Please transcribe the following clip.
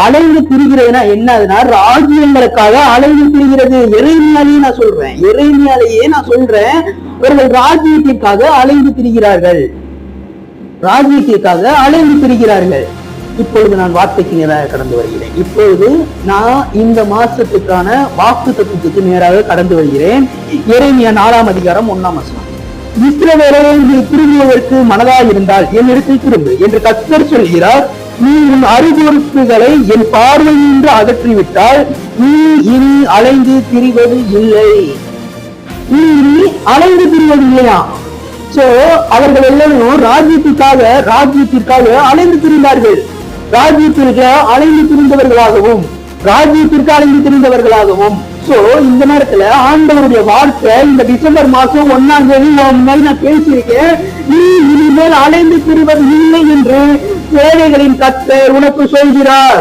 அலைந்து திரிகிறதுனா என்னதுன்னா ராஜ்யங்களுக்காக அலைந்து திரிகிறது. எரேமியாலேயே நான் சொல்றேன் அவர்கள் ராஜ்யத்திற்காக அலைந்து திரிகிறார்கள். இப்பொழுது நான் வார்த்தைக்கு நேராக கடந்து வருகிறேன். இப்பொழுது நான் இந்த மாசத்துக்கான வாக்கு தத்துவத்துக்கு நேராக கடந்து வருகிறேன். எரேமியா 4ஆம் அதிகாரம் 1ஆம் வசனம். இஸ்ரவேலே நீ திரும்புவதற்கு மனதாக இருந்தால் என்னிடத்தில் திரும்பு என்று கர்த்தர் சொல்கிறார். நீ உன் அருவருப்புகளை என் பார்வையின்றி அகற்றிவிட்டால் நீ இனி அலைந்து திரிவது இல்லை. சோ அவர்கள் எல்லாரும் ராஜ்யத்திற்காக அலைந்து திரிந்தார்கள். ராஜ்யத்திற்கு அலைந்து திரிந்தவர்களாகவும் சோ இந்த நேரத்துல ஆண்டவருடைய வார்த்தை இந்த டிசம்பர் மாசம் 1ஆம் தேதி முன்னாடி நான் பேசியிருக்கேன். நீ இனிமேல் அலைந்து திரிவது இல்லை என்று சேவைகளின் கர்த்தர் உனக்கு சொல்கிறார்.